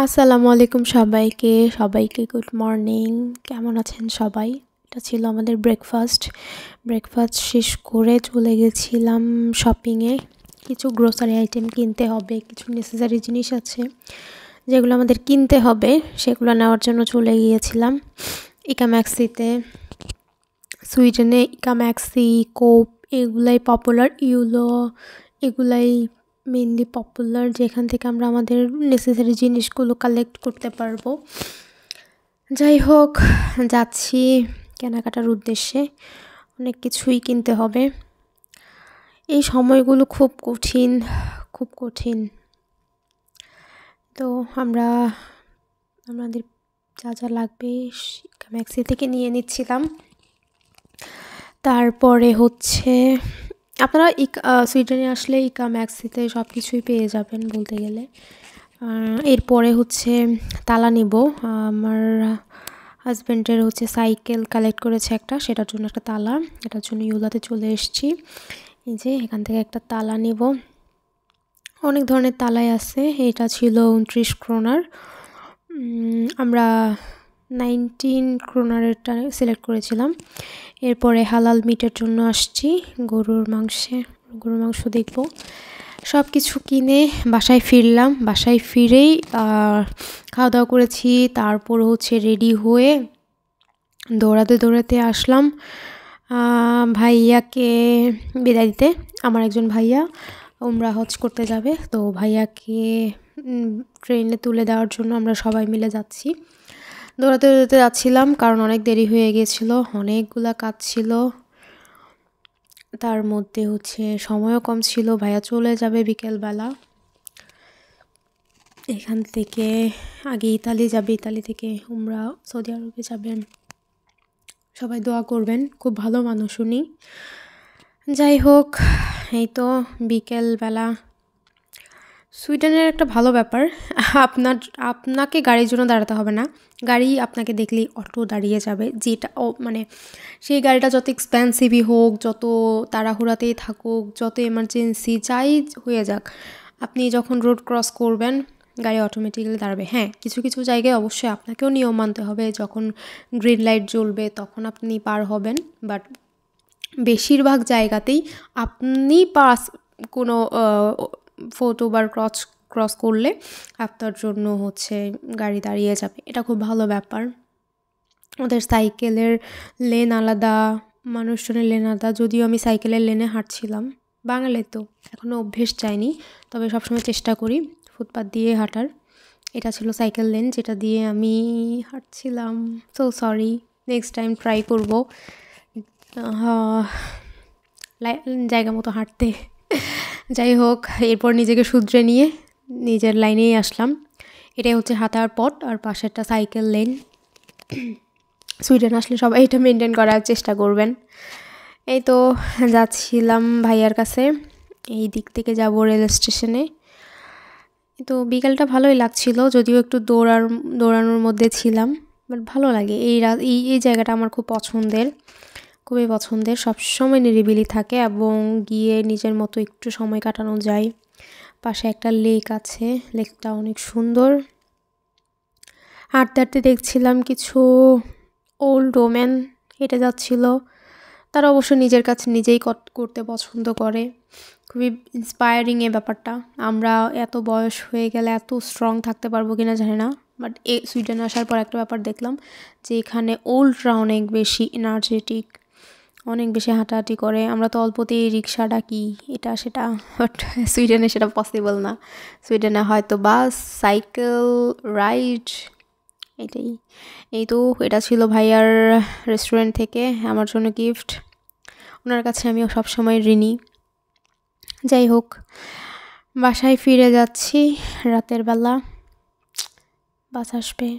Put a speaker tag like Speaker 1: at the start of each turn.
Speaker 1: আসসালামু আলাইকুম সবাইকে গুড মর্নিং। কেমন আছেন সবাই? এটা ছিল আমাদের ব্রেকফাস্ট শেষ করে চলে গেছিলাম শপিংয়ে। কিছু গ্রোসারি আইটেম কিনতে হবে, কিছু নেসেসারি জিনিস আছে যেগুলো আমাদের কিনতে হবে, সেগুলো নেওয়ার জন্য চলে গিয়েছিলাম ইকাম্যাক্সিতে। সুইডেনে ইকাম্যাক্সি, কোপ এগুলাই পপুলার, ইউলো এগুলাই মেনলি পপুলার, যেখান থেকে আমরা আমাদের নেসেসারি জিনিসগুলো কালেক্ট করতে পারবো। যাই হোক, যাচ্ছি কেনাকাটার উদ্দেশ্যে। অনেক কিছুই কিনতে হবে। এই সময়গুলো খুব কঠিন। তো আমাদের যা যা লাগবে ম্যাক্সি থেকে নিয়ে নিচ্ছিলাম। তারপরে হচ্ছে আপনারা সুইডেনে আসলে ম্যাক্সিতে সব কিছুই পেয়ে যাবেন বলতে গেলে। এরপরে হচ্ছে তালা নিব। আমার হাজব্যান্ডের হচ্ছে সাইকেল কালেক্ট করেছে একটা, সেটার জন্য একটা তালা, এটার জন্য ইউলাতে চলে এসেছি। এই যে এখান থেকে একটা তালা নিব। অনেক ধরনের তালাই আছে। এটা ছিল 29 ক্রোনার। আমরা 19 ক্রোনারেরটা সিলেক্ট করেছিলাম। এরপরে হালাল মিটের জন্য আসছি, গরুর মাংস দেখব। সব কিছু কিনে বাসায় ফিরলাম। বাসায় ফিরেই খাওয়া দাওয়া করেছি। তারপর হচ্ছে রেডি হয়ে দৌড়াতে আসলাম ভাইয়াকে বিদায় দিতে। আমার একজন ভাইয়া উমরা হজ করতে যাবে, তো ভাইয়াকে ট্রেনে তুলে দেওয়ার জন্য আমরা সবাই মিলে যাচ্ছি। দৌড়াতে যাচ্ছিলাম কারণ অনেক দেরি হয়ে গিয়েছিল, অনেকগুলা কাজ ছিল, তার মধ্যে হচ্ছে সময়ও কম ছিল। ভাইয়া চলে যাবে বিকেলবেলা। এখান থেকে আগে ইতালি যাবে, ইতালি থেকে উমরা সৌদি আরবে যাবেন। সবাই দোয়া করবেন, খুব ভালো মানুষ উনি। যাই হোক, এই তো বিকেলবেলা। সুইডেনের একটা ভালো ব্যাপার, আপনাকে গাড়ির জন্য দাঁড়াতে হবে না। গাড়ি আপনাকে দেখলেই অটো দাঁড়িয়ে যাবে, যেটা মানে সেই গাড়িটা যত এক্সপেন্সিভই হোক, যত তাড়াহুড়াতেই থাকুক, যত এমার্জেন্সি যাই হয়ে যাক, আপনি যখন রোড ক্রস করবেন গাড়ি অটোমেটিক্যালি দাঁড়াবে। হ্যাঁ, কিছু জায়গায় অবশ্যই আপনাকেও নিয়ম মানতে হবে, যখন গ্রিন লাইট জ্বলবে তখন আপনি পার হবেন, বাট বেশিরভাগ জায়গাতেই আপনি কোনো ফুটওভার ক্রস করলে আপনার জন্য হচ্ছে গাড়ি দাঁড়িয়ে যাবে। এটা খুব ভালো ব্যাপার। ওদের সাইকেলের লেন আলাদা, মানুষজনের লেন আলাদা। যদিও আমি সাইকেলের লেনে হাঁটছিলাম, বাঙালি তো এখনও অভ্যেস যায়নি, তবে সবসময় চেষ্টা করি ফুটপাথ দিয়ে হাঁটার। এটা ছিল সাইকেল লেন যেটা দিয়ে আমি হাঁটছিলাম। So sorry, next time try করব জায়গা মতো হাঁটতে। যাই হোক, এরপর নিজেকে শুধরে নিয়ে নিজের লাইনেই আসলাম। এটাই হচ্ছে হাঁটার পথ, আর পাশেরটা সাইকেল লেন। সুইডেন আসলে সবাই এটা মেনটেন করার চেষ্টা করবেন। এই তো যাচ্ছিলাম ভাইয়ার কাছে, এই দিক থেকে যাব রেল স্টেশনে। তো বিকালটা ভালোই লাগছিল, যদিও একটু দৌড়ানোর মধ্যে ছিলাম, বাট ভালো লাগে। এই জায়গাটা আমার খুবই পছন্দের। সবসময় নিরিবিলি থাকে এবং গিয়ে নিজের মতো একটু সময় কাটানো যায়। পাশে একটা লেক আছে, লেকটা অনেক সুন্দর। হাঁটতে দেখছিলাম কিছু ওল্ড ওম্যান হেঁটে যাচ্ছিল। তারা অবশ্য নিজের কাছে নিজেই করতে পছন্দ করে। খুবই ইন্সপায়ারিং এই ব্যাপারটা। আমরা এত বয়স হয়ে গেলে এত স্ট্রং থাকতে পারবো কিনা জানি না, বাট সুইডেন আসার পর একটা ব্যাপার দেখলাম যে এখানে ওল্ডরা অনেক বেশি এনার্জেটিক, অনেক বেশি হাঁটাহাঁটি করে। আমরা তো অল্পতেই রিক্সা ডাকি, এটা সেটা, বাট সুইডেনে সেটা পসিবল না। সুইডেনে হয়তো বাস, সাইকেল, রাইড, এটাই। এই তো এটা ছিল ভাইয়ার রেস্টুরেন্ট থেকে আমার জন্য গিফট। ওনার কাছে আমিও সবসময় ঋণী। যাই হোক, বাসায় ফিরে যাচ্ছি রাতের বেলা। বাস আসবে।